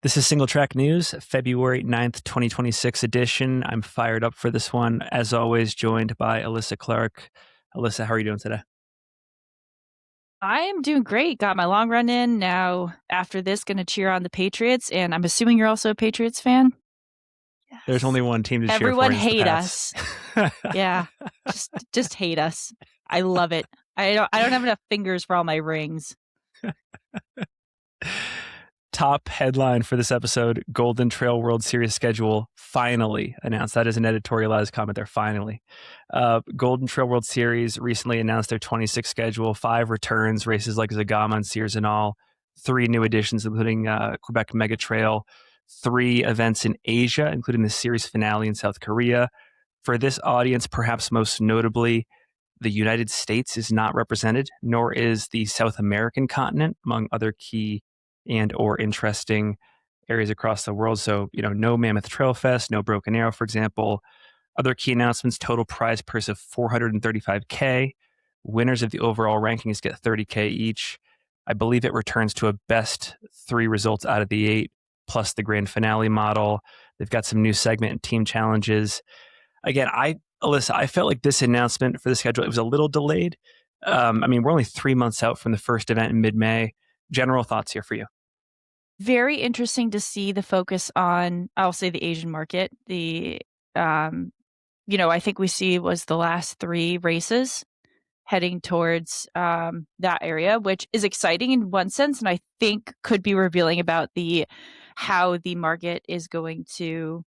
This is Singletrack News, February 9th, 2026 edition. I'm fired up for this one. As always, joined by Alyssa Clark. Alyssa, how are you doing today? I am doing great. Got my long run in. Now, after this, going to cheer on the Patriots. And I'm assuming you're also a Patriots fan? There's only one team to cheer for. Everyone and it's the hate Pats. us. Yeah. Just hate us. I love it. I don't have enough fingers for all my rings. Top headline for this episode, Golden Trail World Series schedule finally announced. That is an editorialized comment there, finally. Golden Trail World Series recently announced their 26 schedule, 5 returns, races like Zagama and Sears and all, 3 new additions, including Quebec Mega Trail, 3 events in Asia, including the series finale in South Korea. For this audience, perhaps most notably, the United States is not represented, nor is the South American continent, among other key and or interesting areas across the world. So, no Mammoth Trail Fest, no Broken Arrow, for example. Other key announcements, total prize purse of $435K. Winners of the overall rankings get $30K each. I believe it returns to a best 3 results out of the 8, plus the grand finale model. They've got some new segment and team challenges. Again, Alyssa, I felt like this announcement for the schedule, it was a little delayed. We're only 3 months out from the first event in mid-May. General thoughts here for you. Very interesting to see the focus on, I'll say, the Asian market. I think we see was the last 3 races heading towards that area, which is exciting in one sense, and I think could be revealing about how the market is going to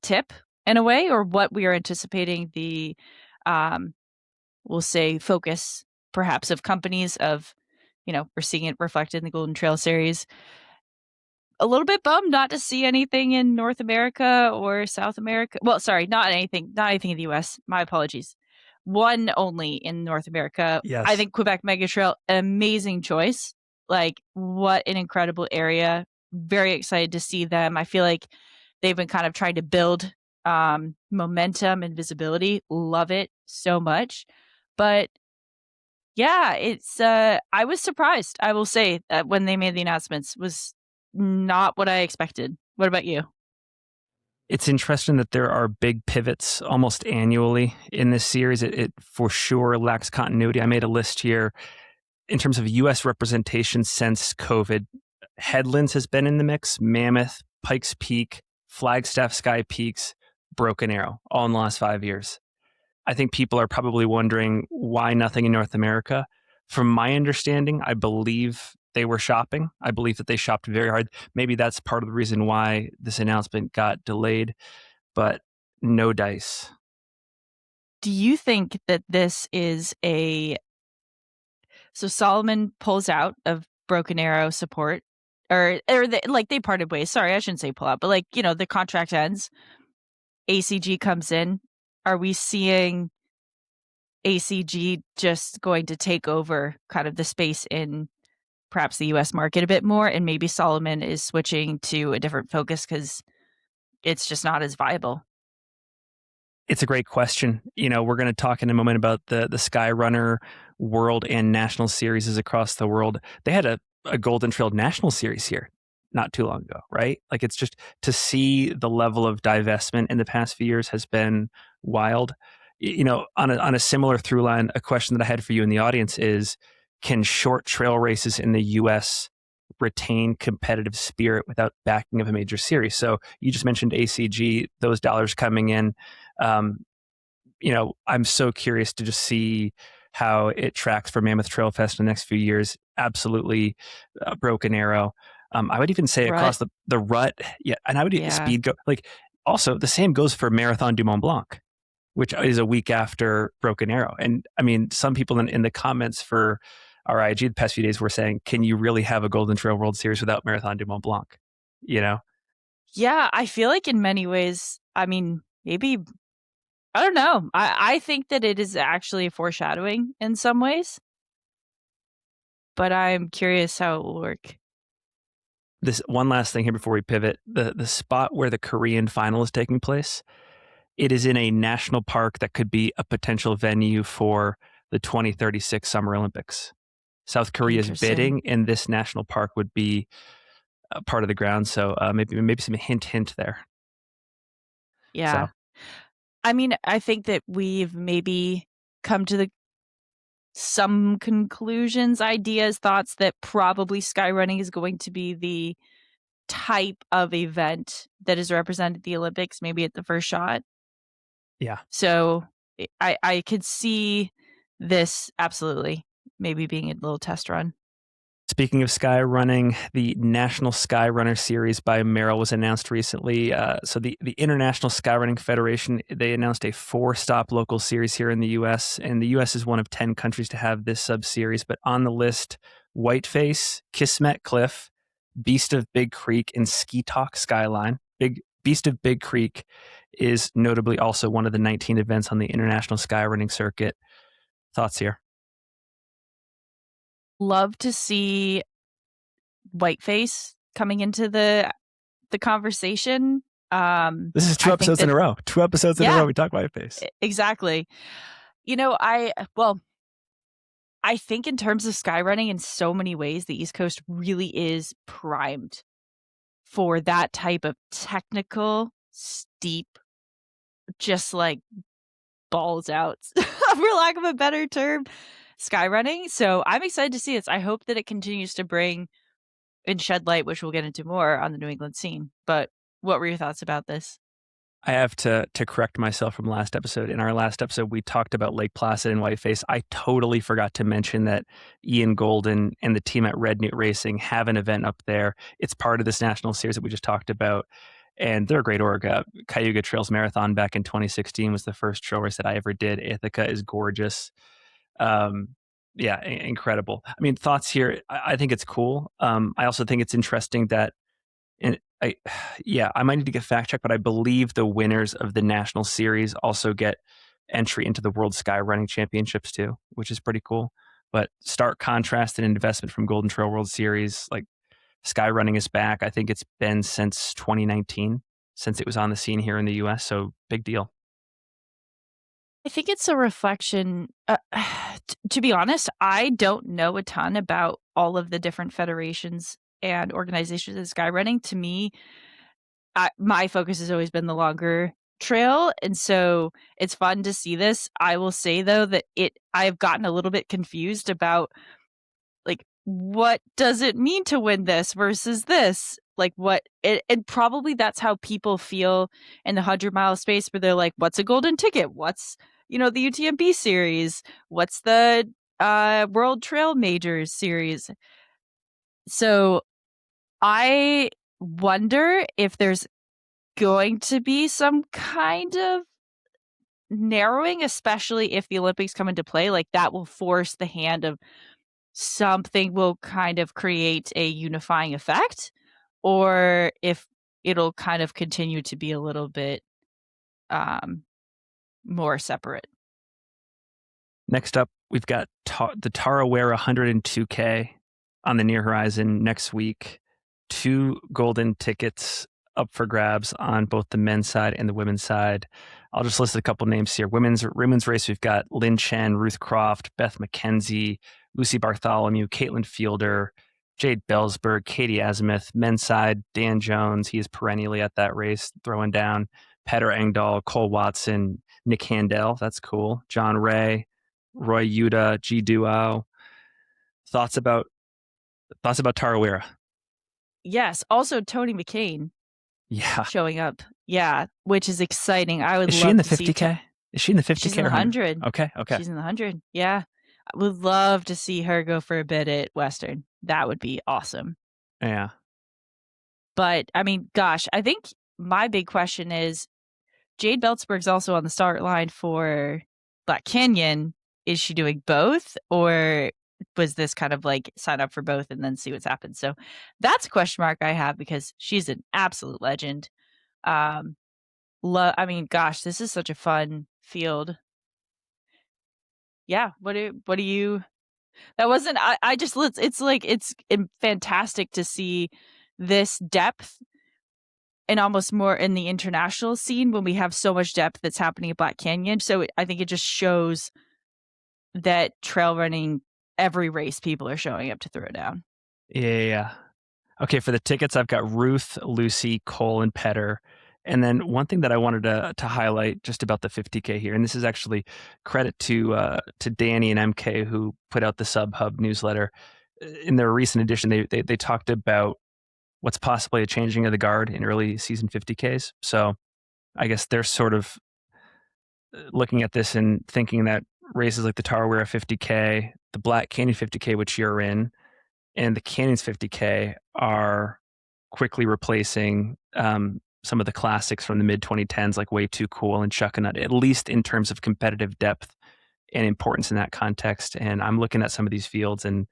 tip in a way, or what we are anticipating the we'll say focus perhaps of companies of, we're seeing it reflected in the Golden Trail Series. A little bit bummed not to see anything in North America or South America. Well, sorry, not anything in the US. My apologies. One only in North America. Yes. I think Quebec Mega Trail, amazing choice. Like, what an incredible area. Very excited to see them. I feel like they've been kind of trying to build momentum and visibility. Love it so much. But yeah, it's I was surprised, I will say, that when they made the announcements was not what I expected. What about you? It's interesting that there are big pivots almost annually in this series. It for sure lacks continuity. I made a list here in terms of U.S. representation since COVID. Headlands has been in the mix, Mammoth, Pikes Peak, Flagstaff Sky Peaks, Broken Arrow, all in the last 5 years. I think people are probably wondering why nothing in North America. From my understanding, I believe they were shopping. I believe that they shopped very hard. Maybe that's part of the reason why this announcement got delayed, but no dice. Do you think that this is so Solomon pulls out of Broken Arrow support, or they parted ways? Sorry, I shouldn't say pull out, but the contract ends. ACG comes in. Are we seeing ACG just going to take over kind of the space in perhaps the US market a bit more, and maybe Solomon is switching to a different focus because it's just not as viable? It's a great question. We're going to talk in a moment about the Skyrunner World and National Series across the world. They had a Golden Trail National Series here not too long ago, right? Like, it's just to see the level of divestment in the past few years has been wild. On a similar through line, a question that I had for you in the audience is, can short trail races in the U.S. retain competitive spirit without backing of a major series? So you just mentioned ACG, those dollars coming in. I'm so curious to just see how it tracks for Mammoth Trail Fest in the next few years. Absolutely Broken Arrow. I would even say across the rut. Yeah. And I would speed go. Also the same goes for Marathon du Mont Blanc, which is a week after Broken Arrow. And some people in the comments for our IG the past few days were saying, can you really have a Golden Trail World Series without Marathon du Mont Blanc? Yeah, I feel like in many ways, maybe, I don't know. I think that it is actually a foreshadowing in some ways, but I'm curious how it will work. This one last thing here before we pivot, the spot where the Korean final is taking place, it is in a national park that could be a potential venue for the 2036 Summer Olympics. South Korea's bidding in this national park would be part of the ground. So maybe some hint there. Yeah. So I mean, I think that we've maybe come to some conclusions, ideas, thoughts that probably skyrunning is going to be the type of event that is represented at the Olympics, maybe at the first shot. yeah. So I could see this absolutely maybe being a little test run. Speaking of sky running, the National Sky Runner Series by Merrill was announced recently. So the International Skyrunning Federation, they announced a 4-stop local series here in the U.S., and the U.S. is one of 10 countries to have this sub-series. But on the list, Whiteface, Kismet Cliff, Beast of Big Creek, and Ski Talk Skyline. Beast of Big Creek is notably also one of the 19 events on the International Skyrunning Circuit. Thoughts here? Love to see Whiteface coming into the conversation. This is 2 I think episodes in that, a row. 2 episodes in a yeah, row we talk Whiteface. exactly. I think in terms of skyrunning, in so many ways, the East Coast really is primed for that type of technical, steep, just like balls out, for lack of a better term, skyrunning. So I'm excited to see this. I hope that it continues to bring and shed light, which we'll get into more on the New England scene. But what were your thoughts about this? I have to correct myself from last episode. In our last episode, we talked about Lake Placid and Whiteface. I totally forgot to mention that Ian Golden and the team at Red Newt Racing have an event up there. It's part of this national series that we just talked about. And they're a great org. Cayuga Trails Marathon back in 2016 was the first trail race that I ever did. Ithaca is gorgeous. Yeah, incredible. I mean, thoughts here. I think it's cool. I also think it's interesting that and I might need to get fact checked, but I believe the winners of the national series also get entry into the World Skyrunning Championships too, which is pretty cool. But stark contrast and investment from Golden Trail World Series, like skyrunning is back. I think it's been since 2019 since it was on the scene here in the U.S. So big deal. I think it's a reflection. To be honest, I don't know a ton about all of the different federations and organizations in skyrunning. To me, my focus has always been the longer trail, and so it's fun to see this. I will say though that I've gotten a little bit confused about like what does it mean to win this versus this? Like and probably that's how people feel in the 100-mile space where they're like, what's a golden ticket? What's the UTMB series? What's the World Trail Majors series? So I wonder if there's going to be some kind of narrowing, especially if the Olympics come into play. Like that will force the hand of something will kind of create a unifying effect, or if it'll kind of continue to be a little bit more separate. Next up, we've got the Tarawera 102K on the near horizon next week. 2 golden tickets up for grabs on both the men's side and the women's side. I'll just list a couple names here. Women's race, we've got Lynn Chen, Ruth Croft, Beth McKenzie, Lucy Bartholomew, Caitlin Fielder, Jade Bellsberg, Katie Azimuth. Men's side, Dan Jones. He is perennially at that race, throwing down Petter Engdahl, Cole Watson, Nick Handel. That's cool. John Ray, Roy Yuta, G Duo. Thoughts about Tarawera? Yes. Also, Tony McCain Yeah. showing up. Yeah, which is exciting. I would Is love she in the to see 50K? Is she in the 50K? She's in the 100. Okay. She's in the 100. Yeah. I would love to see her go for a bit at Western. That would be awesome. Yeah. But I mean, gosh, I think my big question is Jade Beltsberg's also on the start line for Black Canyon. Is she doing both, or was this kind of like sign up for both and then see what's happened? So that's a question mark I have because she's an absolute legend. I mean, gosh, this is such a fun field. Yeah. What do you? That wasn't. I just. It's fantastic to see this depth and almost more in the international scene when we have so much depth that's happening at Black Canyon. So I think it just shows that trail running, every race, people are showing up to throw down. Yeah. Okay, for the tickets, I've got Ruth, Lucy, Cole, and Petter. And then one thing that I wanted to highlight just about the 50K here, and this is actually credit to Danny and MK who put out the Sub Hub newsletter. In their recent edition, they talked about what's possibly a changing of the guard in early season 50Ks. So I guess they're sort of looking at this and thinking that races like the Tarawera 50K, the Black Canyon 50K, which you're in, and the Canyons 50K are quickly replacing some of the classics from the mid 2010s, like Way Too Cool and Chuckanut, at least in terms of competitive depth and importance in that context. And I'm looking at some of these fields and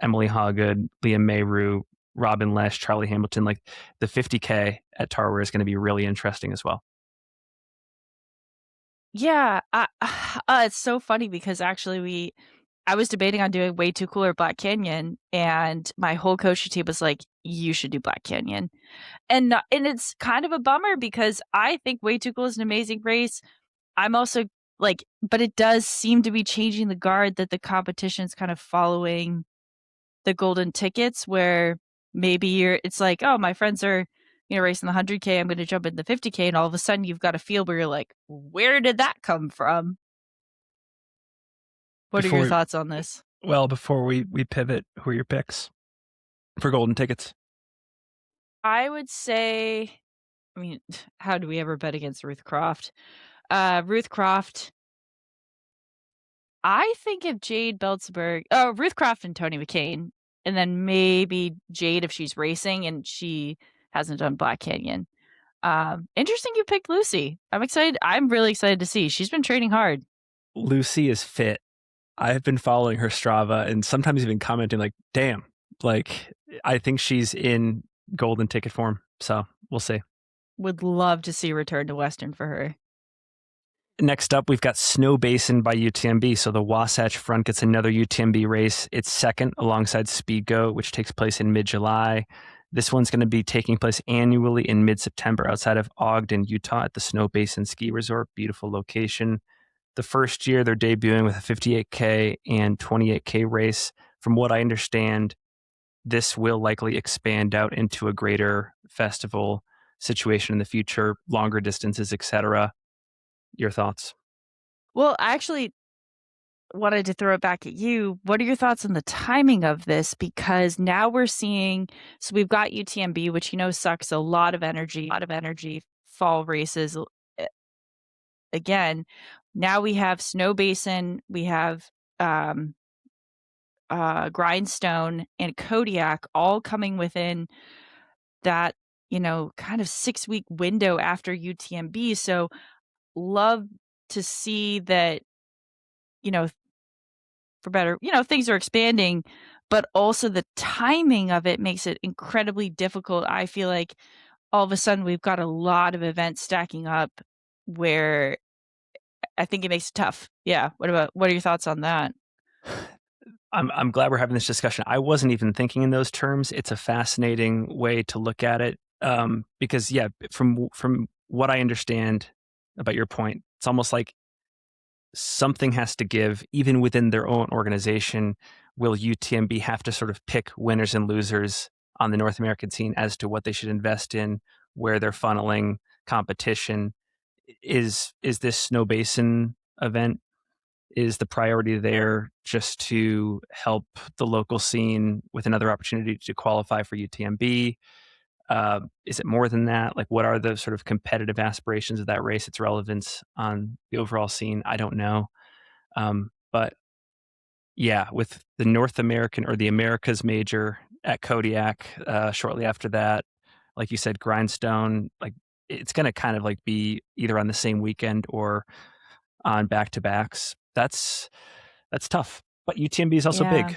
Emily Hawgood, Liam Mayru, Robin Lesh, Charlie Hamilton, like the 50K at Tarawera is going to be really interesting as well. Yeah, it's so funny because actually I was debating on doing Way Too Cool or Black Canyon, and my whole coaching team was like, "You should do Black Canyon," and it's kind of a bummer because I think Way Too Cool is an amazing race. I'm also like, but it does seem to be changing the guard that the competition's kind of following the golden tickets, where maybe it's like, oh, my friends are racing the 100K, I'm going to jump in the 50K, and all of a sudden you've got a field where you're like, where did that come from? What are your thoughts on this? Well, before we pivot, who are your picks for golden tickets? I would say, I mean, how do we ever bet against Ruth Croft? Ruth Croft, I think if Jade Beltzberg, Ruth Croft and Tony McCain, and then maybe Jade if she's racing and she hasn't done Black Canyon. Interesting you picked Lucy. I'm excited. I'm really excited to see. She's been training hard. Lucy is fit. I've been following her Strava and sometimes even commenting like, damn, like I think she's in golden ticket form. So we'll see. Would love to see return to Western for her. Next up, we've got Snowbasin by UTMB. So the Wasatch Front gets another UTMB race. It's second alongside Speed Goat, which takes place in mid-July. This one's going to be taking place annually in mid-September outside of Ogden, Utah at the Snowbasin Ski Resort. Beautiful location. The first year, they're debuting with a 58K and 28K race. From what I understand, this will likely expand out into a greater festival situation in the future, longer distances, etc. Your thoughts? Well, I actually wanted to throw it back at you. What are your thoughts on the timing of this? Because now we're seeing, so we've got UTMB, which sucks a lot of energy, fall races. Again, now we have Snowbasin, we have Grindstone and Kodiak all coming within that, kind of 6-week window after UTMB. So love to see that, for better, things are expanding, but also the timing of it makes it incredibly difficult. I feel like all of a sudden we've got a lot of events stacking up where I think it makes it tough. Yeah. What are your thoughts on that? I'm glad we're having this discussion. I wasn't even thinking in those terms. It's a fascinating way to look at it because, yeah, from what I understand about your point, it's almost like something has to give, even within their own organization. Will UTMB have to sort of pick winners and losers on the North American scene as to what they should invest in, where they're funneling competition? Is this Snowbasin event, is the priority there just to help the local scene with another opportunity to qualify for UTMB? Is it more than that? Like, what are the sort of competitive aspirations of that race, its relevance on the overall scene? I don't know. But yeah, with the North American or the Americas major at Kodiak, shortly after that, like you said, Grindstone, like it's going to kind of like be either on the same weekend or on back-to-backs. That's tough. But UTMB is also big.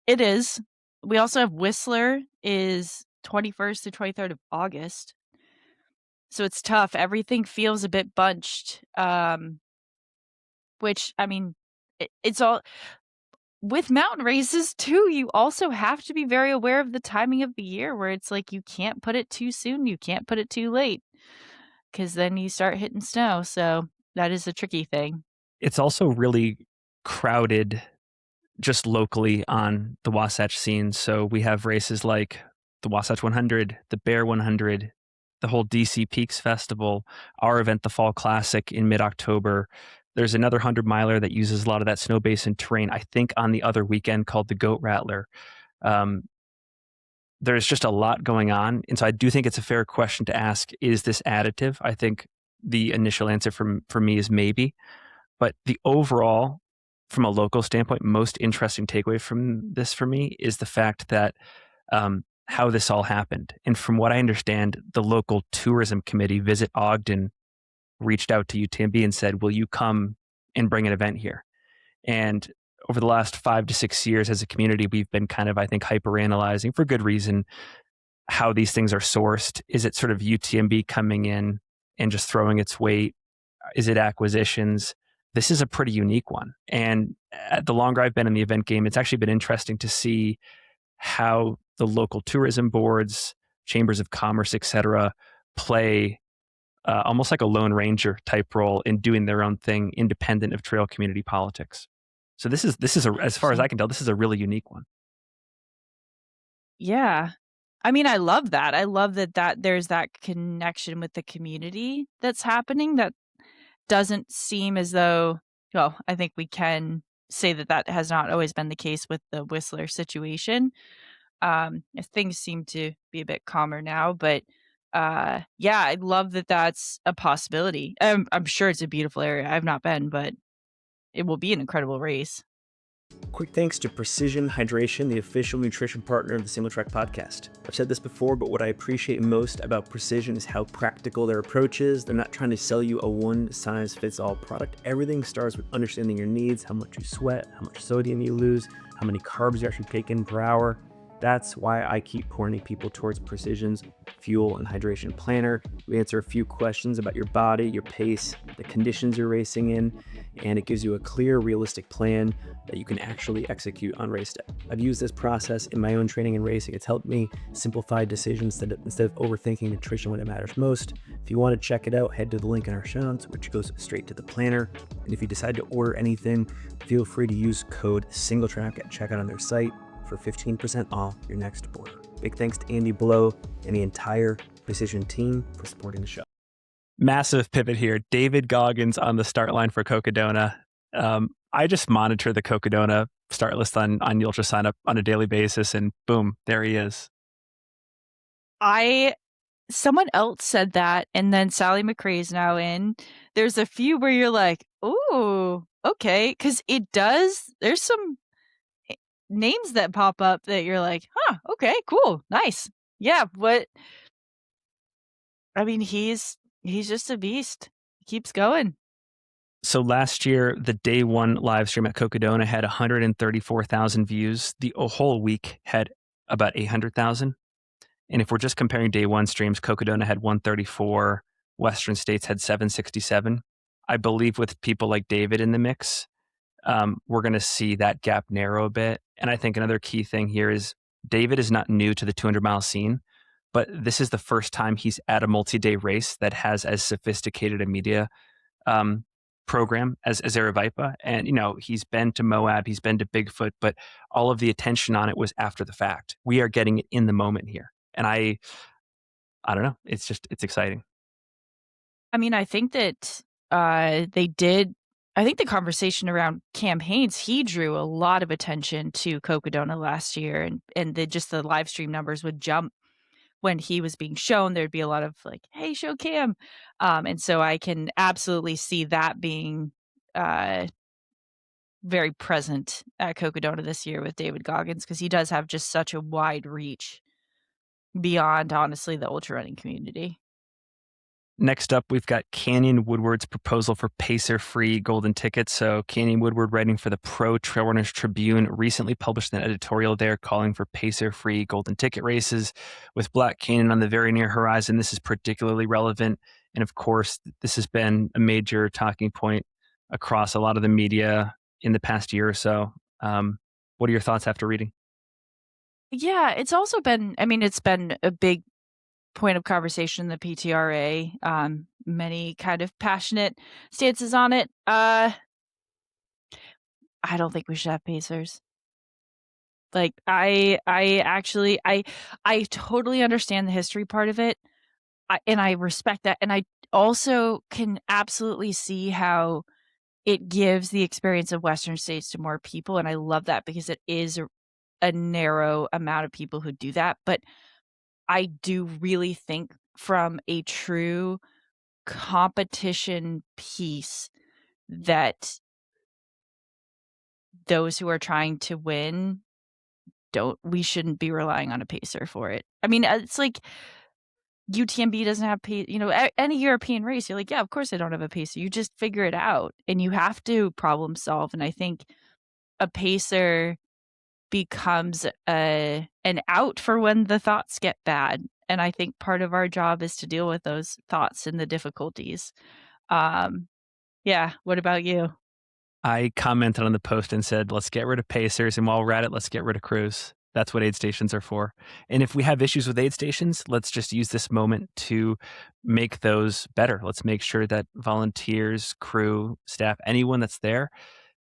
It is. We also have Whistler is 21st to 23rd of August. So it's tough. Everything feels a bit bunched. Which, I mean, it's all with mountain races too. You also have to be very aware of the timing of the year where it's like you can't put it too soon, you can't put it too late, because then you start hitting snow. So that is a tricky thing. It's also really crowded just locally on the Wasatch scene. So we have races like the Wasatch 100, the Bear 100, the whole DC Peaks Festival, our event, the Fall Classic in mid-October. There's another 100-miler that uses a lot of that Snowbasin terrain, I think on the other weekend, called the Goat Rattler. There's just a lot going on. And so I do think it's a fair question to ask, is this additive? I think the initial answer for me is maybe. But the overall, from a local standpoint, most interesting takeaway from this for me is the fact that how this all happened. And from what I understand, the local tourism committee, Visit Ogden, reached out to UTMB and said, will you come and bring an event here? And over the last 5 to 6 years as a community, we've been kind of, I think, hyper-analyzing for good reason how these things are sourced. Is it sort of UTMB coming in and just throwing its weight? Is it acquisitions? This is a pretty unique one. And the longer I've been in the event game, it's actually been interesting to see how the local tourism boards, chambers of commerce, et cetera, play almost like a Lone Ranger type role in doing their own thing, independent of trail community politics. So this is as far as I can tell, this is a really unique one. Yeah. I mean, I love that. I love that there's that connection with the community that's happening that doesn't seem as though, well, I think we can say that has not always been the case with the Whistler situation. Things seem to be a bit calmer now, but yeah, I love that that's a possibility. I'm sure it's a beautiful area. I've not been, but it will be an incredible race. Quick thanks to Precision Hydration, the official nutrition partner of the Singletrack podcast. I've said this before, but what I appreciate most about Precision is how practical their approach is. They're not trying to sell you a one-size-fits-all product. Everything starts with understanding your needs, how much you sweat, how much sodium you lose, how many carbs you actually take in per hour. That's why I keep pointing people towards Precision's Fuel and Hydration Planner. We answer a few questions about your body, your pace, the conditions you're racing in, and it gives you a clear, realistic plan that you can actually execute on race day. I've used this process in my own training and racing. It's helped me simplify decisions instead of overthinking nutrition when it matters most. If you want to check it out, head to the link in our show notes, which goes straight to the planner. And if you decide to order anything, feel free to use code Singletrack at checkout on their site for 15% off your next order. Big thanks to Andy Blow and the entire Precision team for supporting the show. Massive pivot here. David Goggins on the start line for Cocodona. I just monitor the Cocodona start list on Ultra Sign Up on a daily basis, and boom, there he is. Someone else said that, and then Sally McRae's now in. There's a few where you're like, ooh, okay, because there's some names that pop up that you're like, huh, okay, cool, nice. Yeah, I mean, he's just a beast. He keeps going. So last year, the day one live stream at Cocodona had 134,000 views. The whole week had about 800,000. And if we're just comparing day one streams, Cocodona had 134, Western States had 767. I believe with people like David in the mix, we're going to see that gap narrow a bit. And I think another key thing here is David is not new to the 200-mile scene, but this is the first time he's at a multi-day race that has as sophisticated a media program as Aravaipa. And, he's been to Moab, he's been to Bigfoot, but all of the attention on it was after the fact. We are getting it in the moment here. And I don't know. It's exciting. I mean, I think that I think the conversation around campaigns, he drew a lot of attention to Cocodona last year, and the live stream numbers would jump when he was being shown. There'd be a lot of like, hey, show Cam. And so I can absolutely see that being very present at Cocodona this year with David Goggins, because he does have just such a wide reach beyond, honestly, the ultra running community. Next up, we've got Canyon Woodward's proposal for pacer-free golden tickets. So Canyon Woodward, writing for the Pro Trail Runners Tribune, recently published an editorial there calling for pacer-free golden ticket races. With Black Canyon on the very near horizon, this is particularly relevant. And of course, this has been a major talking point across a lot of the media in the past year or so. What are your thoughts after reading? Yeah, it's also been, it's been a big point of conversation in the PTRA, many kind of passionate stances on it. I don't think we should have pacers. Like I actually I totally understand the history part of it. And I respect that. And I also can absolutely see how it gives the experience of Western states to more people. And I love that because it is a narrow amount of people who do that. But I do really think from a true competition piece that those who are trying to win we shouldn't be relying on a pacer for it. I mean, it's like UTMB doesn't have any European race. You're like, yeah, of course they don't have a pacer. You just figure it out and you have to problem solve. And I think a pacer becomes an out for when the thoughts get bad. And I think part of our job is to deal with those thoughts and the difficulties. Yeah. What about you? I commented on the post and said, let's get rid of pacers. And while we're at it, let's get rid of crews. That's what aid stations are for. And if we have issues with aid stations, let's just use this moment to make those better. Let's make sure that volunteers, crew, staff, anyone that's there,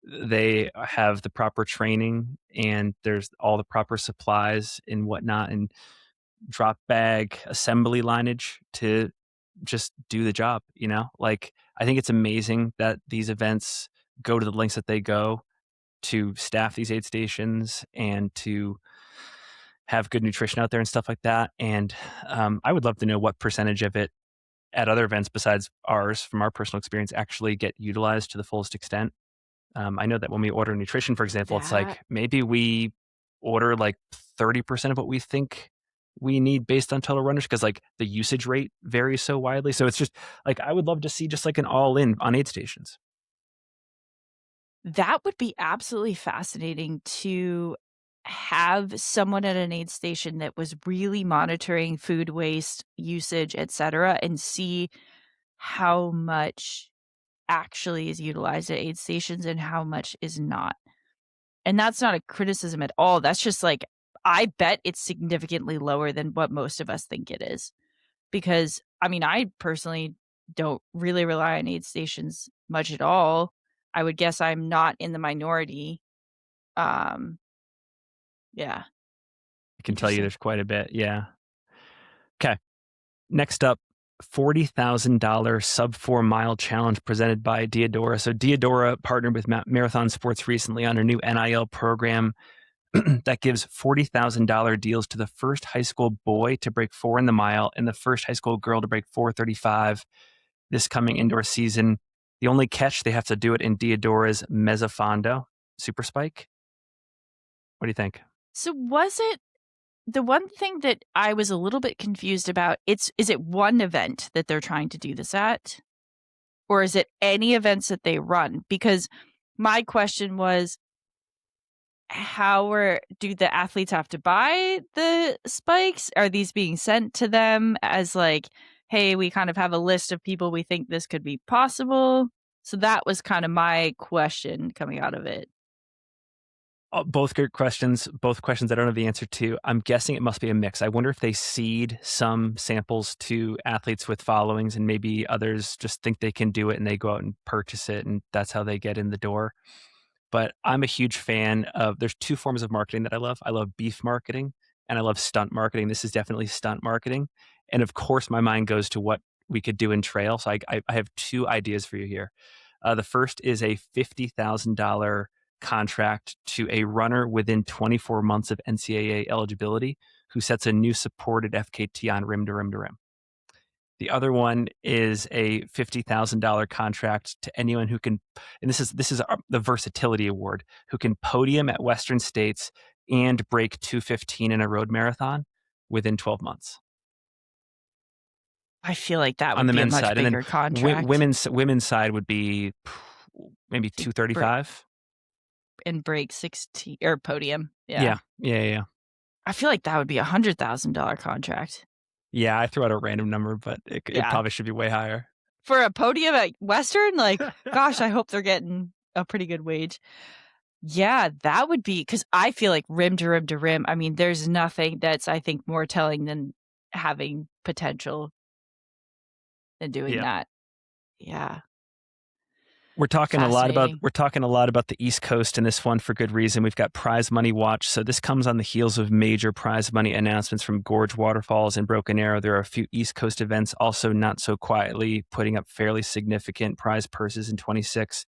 they have the proper training and there's all the proper supplies and whatnot and drop bag assembly lineage to just do the job, Like, I think it's amazing that these events go to the lengths that they go to staff these aid stations and to have good nutrition out there and stuff like that. And I would love to know what percentage of it at other events besides ours, from our personal experience, actually get utilized to the fullest extent. I know that when we order nutrition, for example, it's like maybe we order like 30% of what we think we need based on total runners because like the usage rate varies so widely. So it's just like I would love to see just like an all-in on aid stations. That would be absolutely fascinating to have someone at an aid station that was really monitoring food waste, usage, etc., and see how much actually is utilized at aid stations and how much is not. And that's not a criticism at all. That's just like, I bet it's significantly lower than what most of us think it is. Because, I mean, I personally don't really rely on aid stations much at all. I would guess I'm not in the minority. Yeah. I can tell you there's quite a bit. Yeah. Okay. Next up, $40,000 sub 4 mile challenge presented by Diadorra. So Diadorra partnered with Marathon Sports recently on a new NIL program that gives $40,000 deals to the first high school boy to break 4 in the mile and the first high school girl to break 4:35 this coming indoor season. The only catch, they have to do it in Diadorra's Mezzofondo Super Spike. What do you think? So was it the one thing that I was a little bit confused about? Is it one event that they're trying to do this at? Or is it any events that they run? Because my question was, do the athletes have to buy the spikes? Are these being sent to them as like, hey, we kind of have a list of people we think this could be possible? So that was kind of my question coming out of it. Both good questions, both questions I don't know the answer to. I'm guessing it must be a mix. I wonder if they seed some samples to athletes with followings and maybe others just think they can do it and they go out and purchase it and that's how they get in the door. But I'm a huge fan of, there's two forms of marketing that I love. I love beef marketing and I love stunt marketing. This is definitely stunt marketing. And of course, my mind goes to what we could do in trail. So I have two ideas for you here. The first is a $50,000 contract to a runner within 24 months of NCAA eligibility who sets a new supported FKT on rim to rim to rim. The other one is a $50,000 contract to anyone who can, and this is the versatility award, who can podium at Western States and break 2:15 in a road marathon within 12 months. I feel like that would be a much bigger contract. Women's side would be maybe 2:35 and break 16 or podium. Yeah. I feel like that would be $100,000 contract. Yeah, I threw out a random number, but it probably should be way higher. For a podium at Western? Like, gosh, I hope they're getting a pretty good wage. Yeah, that would be, because I feel like rim to rim to rim, I mean, there's nothing that's, I think, more telling than having potential than doing that. Yeah. We're talking a lot Fascinating. about the East Coast in this one for good reason. We've got prize money watch. So this comes on the heels of major prize money announcements from Gorge Waterfalls and Broken Arrow. There are a few East Coast events also not so quietly putting up fairly significant prize purses in 26.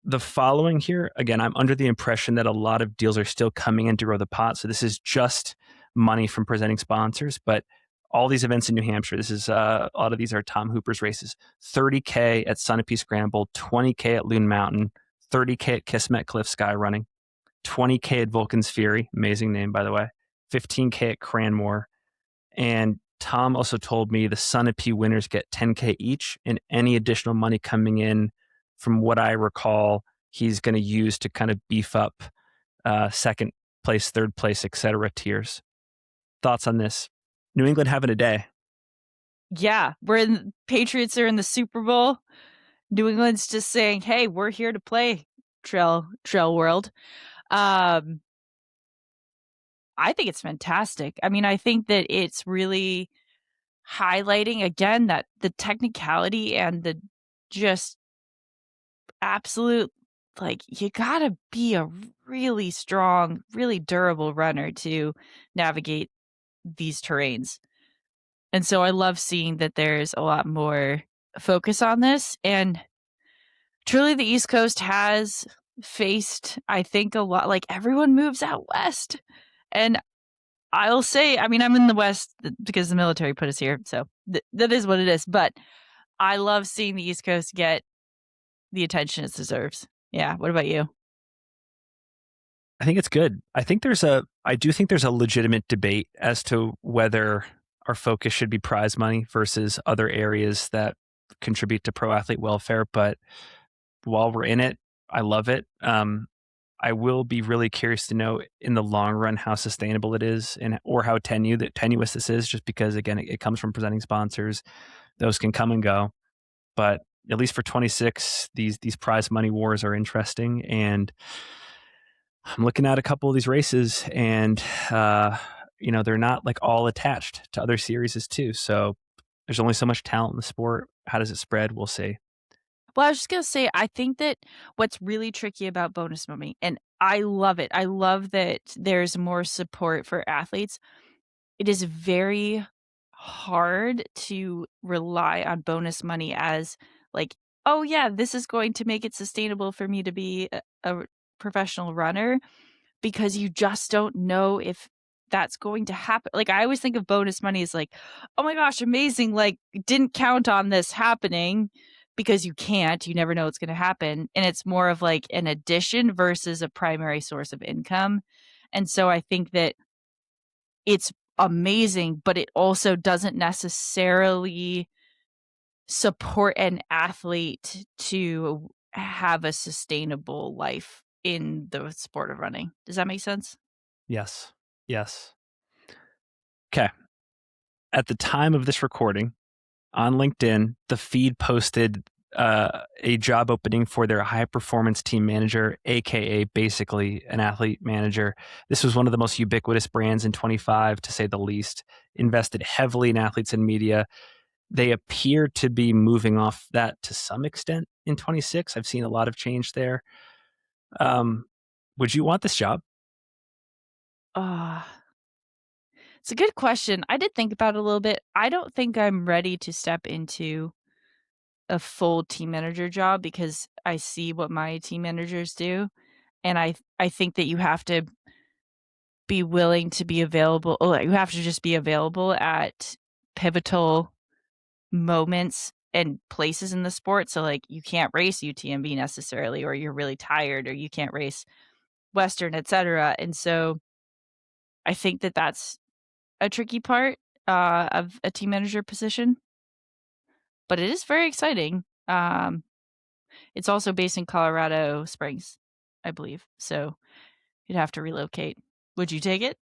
The following here, again, I'm under the impression that a lot of deals are still coming in to grow the pot. So this is just money from presenting sponsors, but all these events in New Hampshire, this is a lot of these are Tom Hooper's races. 30K at Sunapee Scramble, 20K at Loon Mountain, 30K at Kismet Cliff Sky Running, 20K at Vulcan's Fury, amazing name by the way, 15K at Cranmore, and Tom also told me the Sunapee winners get 10K each, and any additional money coming in, from what I recall, he's going to use to kind of beef up second place, third place, etc. tiers. Thoughts on this? New England having a day. Yeah, Patriots are in the Super Bowl. New England's just saying, "Hey, we're here to play Trail World." I think it's fantastic. I mean, I think that it's really highlighting again that the technicality and the just absolute, like, you gotta be a really strong, really durable runner to navigate these terrains. And so I love seeing that there's a lot more focus on this. And truly, the East Coast has faced, I think, a lot, like, everyone moves out west. And I'll say, I mean, I'm in the West because the military put us here. So that is what it is. But I love seeing the East Coast get the attention it deserves. Yeah. What about you? I think it's good. I do think there's a legitimate debate as to whether our focus should be prize money versus other areas that contribute to pro athlete welfare. But while we're in it, I love it. I will be really curious to know in the long run how sustainable it is, or how tenuous this is, just because again it comes from presenting sponsors. Those can come and go, but at least for 26, these prize money wars are interesting, and I'm looking at a couple of these races, and they're not like all attached to other series too. So there's only so much talent in the sport. How does it spread? We'll see. Well, I was just going to say, I think that what's really tricky about bonus money, and I love it. I love that there's more support for athletes. It is very hard to rely on bonus money as, like, oh yeah, this is going to make it sustainable for me to be a professional runner, because you just don't know if that's going to happen. Like, I always think of bonus money as like, oh my gosh, amazing. Like, didn't count on this happening, because you never know what's going to happen. And it's more of like an addition versus a primary source of income. And so I think that it's amazing, but it also doesn't necessarily support an athlete to have a sustainable life in the sport of running. Does that make sense? Yes. Okay. At the time of this recording, on LinkedIn, the feed posted a job opening for their high performance team manager, aka basically an athlete manager. This was one of the most ubiquitous brands in 25, to say the least. Invested heavily in athletes and media. They appear to be moving off that to some extent in 26. I've seen a lot of change there. Would you want this job? It's a good question. I did think about it a little bit. I don't think I'm ready to step into a full team manager job, because I see what my team managers do. And I think that you have to be willing to be available. You have to just be available at pivotal moments and places in the sport. So, like, you can't race UTMB necessarily, or you're really tired, or you can't race Western, etc. And so I think that that's a tricky part of a team manager position, but it is very exciting. It's also based in Colorado Springs, I believe. So you'd have to relocate. Would you take it?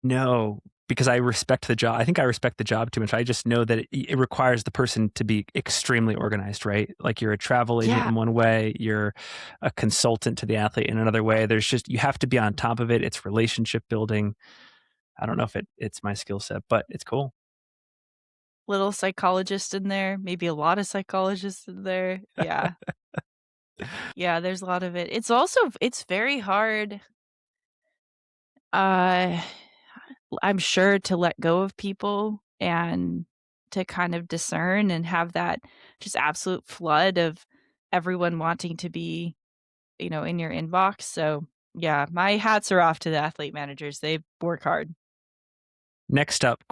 No, because I respect the job. I think I respect the job too much. I just know that it requires the person to be extremely organized, right? Like, you're a travel agent Yeah. in one way, you're a consultant to the athlete in another way. You have to be on top of it. It's relationship building. I don't know if it's my skill set, but it's cool. little psychologist in there, maybe a lot of psychologists in there. Yeah. Yeah, there's a lot of it. It's very hard, uh, I'm sure, to let go of people and to kind of discern and have that just absolute flood of everyone wanting to be, in your inbox. So, yeah, my hats are off to the athlete managers. They work hard. Next up,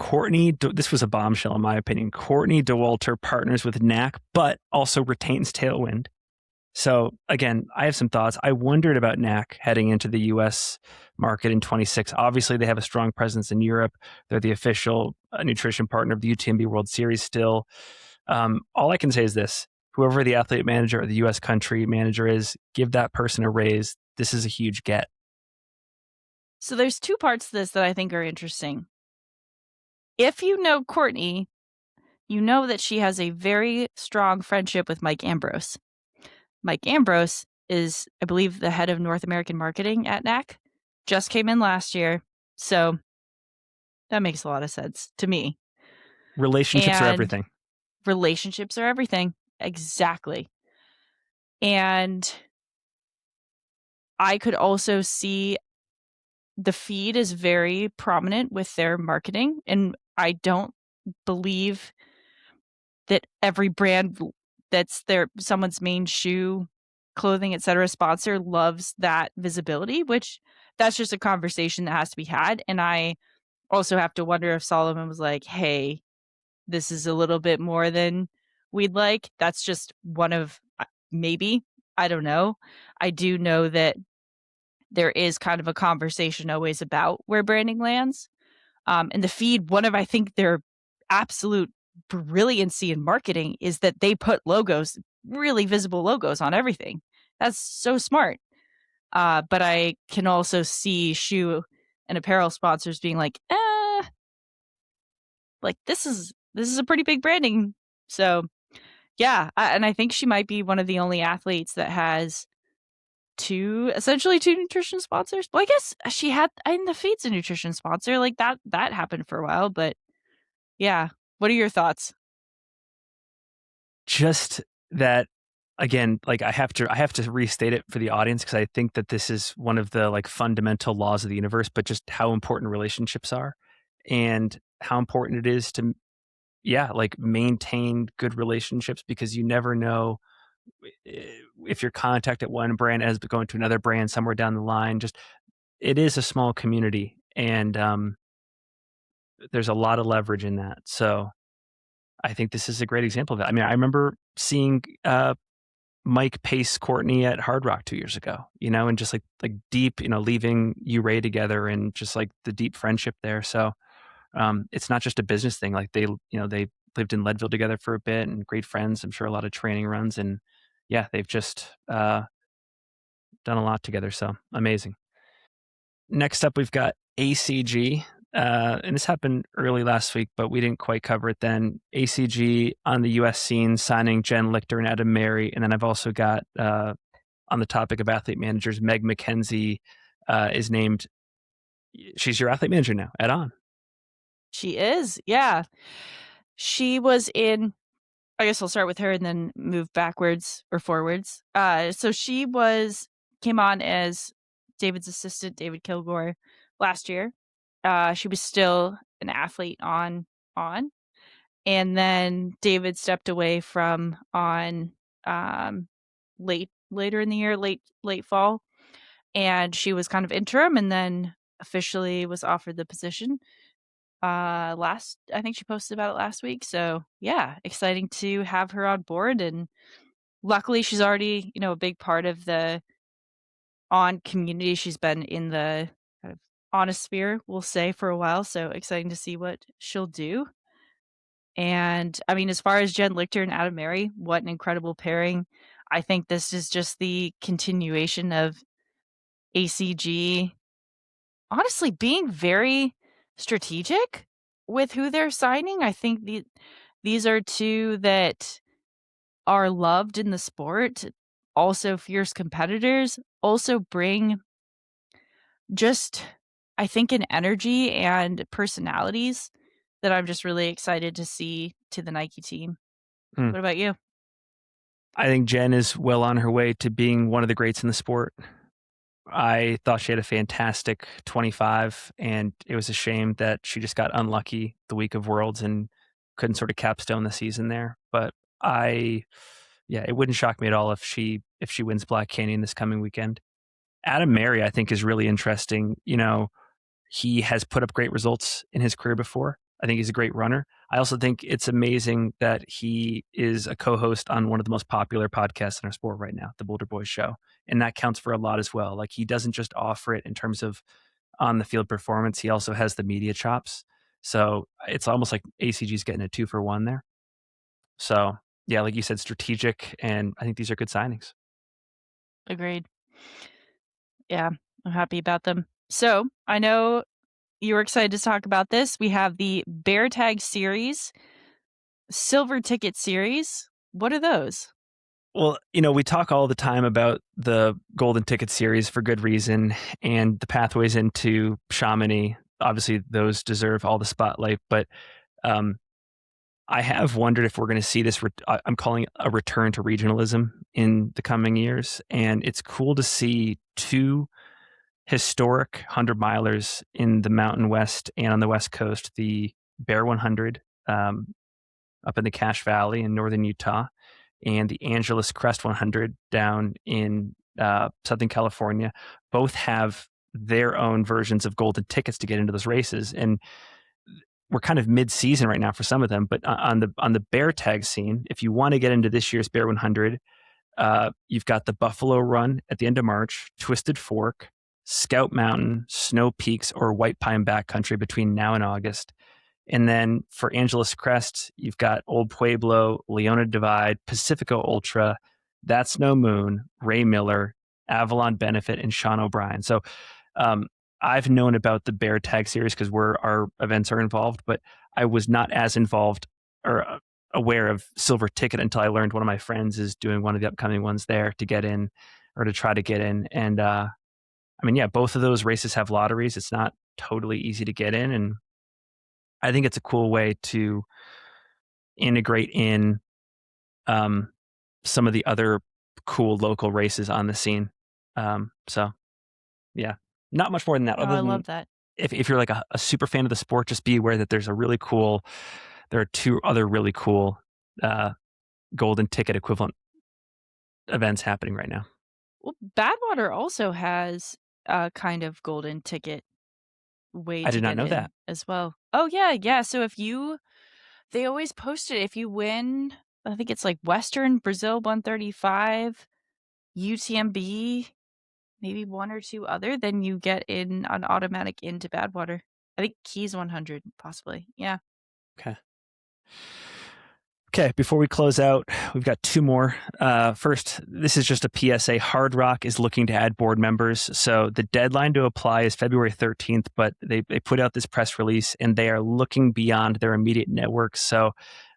this was a bombshell in my opinion. Courtney Dauwalter partners with Naak, but also retains Tailwind. So again, I have some thoughts. I wondered about Naak heading into the US market in 26. Obviously, they have a strong presence in Europe. They're the official nutrition partner of the UTMB World Series still. All I can say is this: whoever the athlete manager or the US country manager is, give that person a raise. This is a huge get. So there's two parts to this that I think are interesting. If you know Courtney, you know that she has a very strong friendship with Mike Ambrose. Mike Ambrose is, I believe, the head of North American marketing at Naak. Just came in last year. So that makes a lot of sense to me. Relationships are everything. Relationships are everything. Exactly. And I could also see the feed is very prominent with their marketing. And I don't believe that every brand that's someone's main shoe, clothing, etc. sponsor loves that visibility, which that's just a conversation that has to be had. And I also have to wonder if Solomon was like, hey, this is a little bit more than we'd like. That's just one of maybe, I don't know. I do know that there is kind of a conversation always about where branding lands. And the feed, one of, I think, their absolute brilliancy in marketing is that they put logos, really visible logos on everything. That's so smart. But I can also see shoe and apparel sponsors being like, like this is a pretty big branding. So yeah, and I think she might be one of the only athletes that has essentially two nutrition sponsors. Well, I guess she had in the feed's a nutrition sponsor. Like that happened for a while, but yeah. What are your thoughts? Just that, again, like I have to restate it for the audience because I think that this is one of the like fundamental laws of the universe, but just how important relationships are and how important it is to like maintain good relationships, because you never know if your contact at one brand ends up going to another brand somewhere down the line. Just, it is a small community, and there's a lot of leverage in that. So I think this is a great example of that. I mean, I remember seeing Mike pace Courtney at Hard Rock 2 years ago, and just like deep, leaving URA together and just like the deep friendship there. So it's not just a business thing. Like they lived in Leadville together for a bit and great friends. I'm sure a lot of training runs, and yeah, they've just done a lot together. So amazing. Next up, we've got ACG. And this happened early last week, but we didn't quite cover it then. ACG on the US scene, signing Jen Lichter and Adam Mary. And then I've also got, on the topic of athlete managers, McKenzie is named. She's your athlete manager now at On. She is. Yeah. She was in, I guess I'll start with her and then move backwards or forwards. So she came on as David's assistant, David Kilgore, last year. She was still an athlete on, and then David stepped away from On later in the year, late fall, and she was kind of interim, and then officially was offered the position. I think she posted about it last week. So yeah, exciting to have her on board, and luckily she's already a big part of the On community. She's been in the kind of Onosphere, we'll say, for a while. So exciting to see what she'll do. And I mean, as far as Jen Lichter and Adam Mary, what an incredible pairing. I think this is just the continuation of ACG honestly being very strategic with who they're signing. I think these are two that are loved in the sport, also fierce competitors, also bring just, I think, an energy and personalities that I'm just really excited to see to the Nike team. Mm. What about you? I think Jen is well on her way to being one of the greats in the sport. I thought she had a fantastic 25, and it was a shame that she just got unlucky the week of Worlds and couldn't sort of capstone the season there. But it wouldn't shock me at all if she wins Black Canyon this coming weekend. Adam Mary, I think, is really interesting. He has put up great results in his career before. I think he's a great runner. I also think it's amazing that he is a co-host on one of the most popular podcasts in our sport right now, the Boulder Boys Show. And that counts for a lot as well. Like, he doesn't just offer it in terms of on the field performance. He also has the media chops. So it's almost like ACG's getting a 2-for-1 there. So yeah, like you said, strategic. And I think these are good signings. Agreed. Yeah, I'm happy about them. So I know you were excited to talk about this. We have the Bear Tag Series, Silver Ticket Series. What are those? Well, we talk all the time about the Golden Ticket Series for good reason, and the pathways into Chamonix. Obviously, those deserve all the spotlight, but I have wondered if we're going to see this. I'm calling it a return to regionalism in the coming years, and it's cool to see two historic 100-milers in the Mountain West and on the West Coast, the Bear 100 up in the Cache Valley in northern Utah, and the Angeles Crest 100 down in Southern California. Both have their own versions of golden tickets to get into those races, and we're kind of mid-season right now for some of them. But on the bear tag scene, if you want to get into this year's Bear 100, you've got the Buffalo Run at the end of March, Twisted Fork, Scout Mountain, Snow Peaks, or White Pine Backcountry between now and August. And then for Angeles Crest, you've got Old Pueblo, Leona Divide, Pacifico Ultra, That's No Moon, Ray Miller, Avalon Benefit, and Sean O'Brien. So I've known about the Bear Tag Series because our events are involved, but I was not as involved or aware of Silver Ticket until I learned one of my friends is doing one of the upcoming ones there to get in or to try to get in. And both of those races have lotteries. It's not totally easy to get in, and I think it's a cool way to integrate in some of the other cool local races on the scene. So yeah, not much more than that. Oh, I love that. If you're like a super fan of the sport, just be aware that there are two other really cool golden ticket equivalent events happening right now. Well, Badwater also has a kind of golden ticket way I to did not get know in that. as well. Oh yeah. So they always post it. If you win, I think it's like Western Brazil 135, UTMB, maybe one or two other, then you get in an automatic into Badwater. I think Keys 100 possibly. Yeah. Okay, before we close out, we've got two more. First, this is just a PSA. Hard Rock is looking to add board members. So the deadline to apply is February 13th, but they put out this press release and they are looking beyond their immediate network. So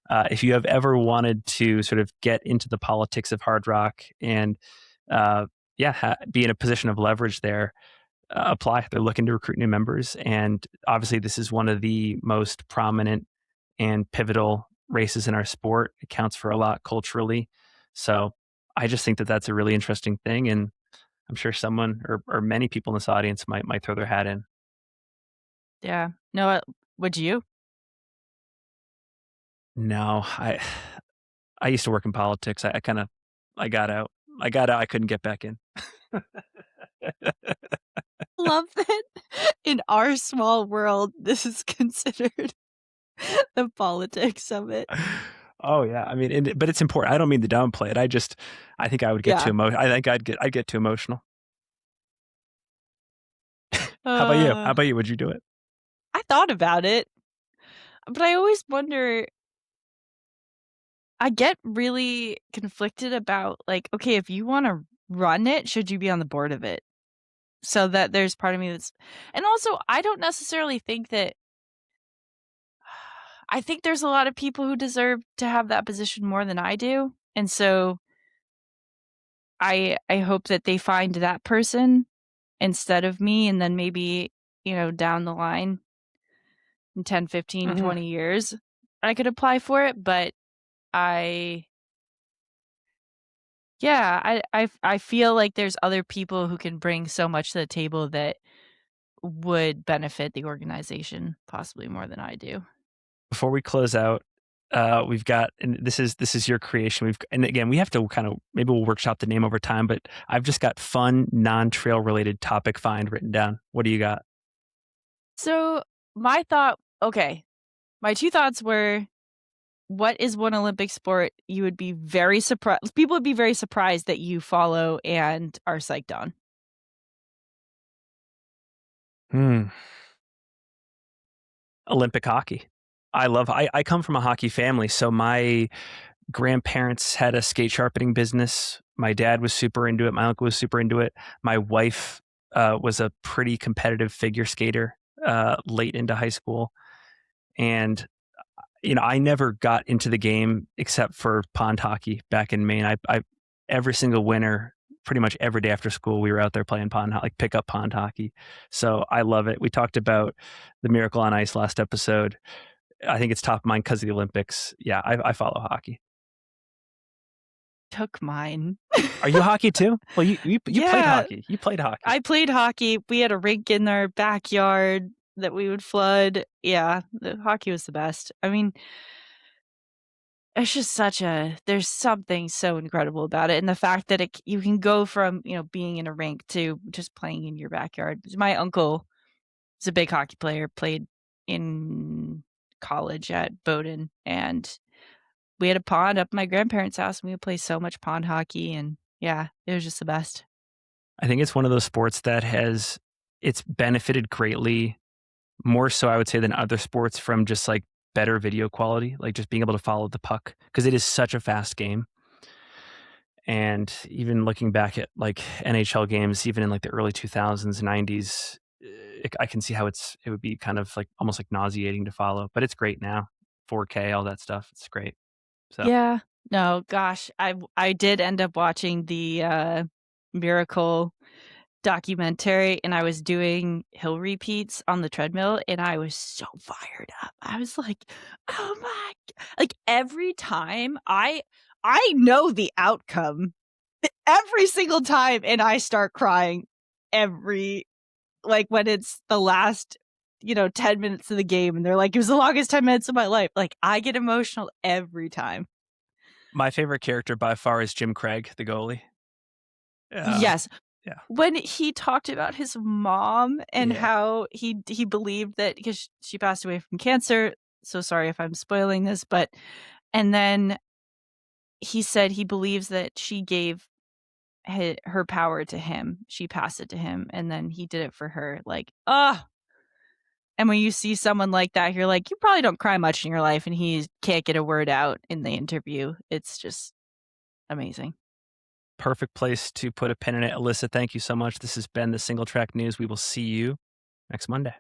if you have ever wanted to sort of get into the politics of Hard Rock and be in a position of leverage there, apply. They're looking to recruit new members. And obviously this is one of the most prominent and pivotal races in our sport. It counts for a lot culturally. So I just think that that's a really interesting thing. And I'm sure someone or many people in this audience might throw their hat in. Yeah. No, would you? No, I used to work in politics. I got out. I couldn't get back in. Love that in our small world, this is considered the politics of it. Oh yeah, I mean, but it's important. I don't mean to downplay it. I think I would get too emotional. I think I'd get too emotional. How about you? Would you do it? I thought about it, but I always wonder. I get really conflicted about like, okay, if you want to run it, should you be on the board of it? So that there's part of me that's, and also I don't necessarily think that. I think there's a lot of people who deserve to have that position more than I do. And so I hope that they find that person instead of me, and then maybe, down the line, in 10, 15, Mhm. 20 years, I could apply for it. But I feel like there's other people who can bring so much to the table that would benefit the organization possibly more than I do. Before we close out, we've got, and this is your creation. And again, we have to kind of, maybe we'll workshop the name over time, but I've just got fun, non-trail related topic find written down. What do you got? So my two thoughts were, what is one Olympic sport you would be very surprised, people would be very surprised that you follow and are psyched on? Olympic hockey. I come from a hockey family, so my grandparents had a skate sharpening business. My dad was super into it. My uncle was super into it. My wife was a pretty competitive figure skater late into high school. And, I never got into the game except for pond hockey back in Maine. I every single winter, pretty much every day after school, we were out there playing like pick up pond hockey. So I love it. We talked about the Miracle on Ice last episode. I think it's top of mind because of the Olympics. Yeah, I follow hockey. Took mine. Are you hockey too? Well, you played Yeah. hockey. You played hockey. I played hockey. We had a rink in our backyard that we would flood. Yeah, the hockey was the best. I mean, it's just there's something so incredible about it. And the fact that you can go from, being in a rink to just playing in your backyard. My uncle is a big hockey player, played in college at Bowdoin, and we had a pond up at my grandparents' house, and we would play so much pond hockey, and yeah, it was just the best. I think it's one of those sports that it's benefited greatly, more so I would say than other sports, from just like better video quality, like just being able to follow the puck, because it is such a fast game. And even looking back at like NHL games, even in like the early 2000s, 90s, I can see how it would be kind of like almost like nauseating to follow, but it's great now. 4K, all that stuff. It's great. So Yeah. No, gosh, I did end up watching the Miracle documentary, and I was doing hill repeats on the treadmill, and I was so fired up. I was like, "Oh my like every time I know the outcome every single time, and I start crying when it's the last 10 minutes of the game, and they're like, "It was the longest 10 minutes of my life." Like, I get emotional every time. my favorite character by far is Jim Craig, the goalie. Yes. Yeah. When he talked about his mom and Yeah. how he believed that, because she passed away from cancer, so sorry if I'm spoiling this, and then he said he believes that she gave her power to him. She passed it to him, and then he did it for her. Like, and when you see someone like that, you're like, you probably don't cry much in your life, and he can't get a word out in the interview. It's just amazing. Perfect place to put a pin in it. Alyssa, thank you so much. This has been the Single Track News. We will see you next Monday.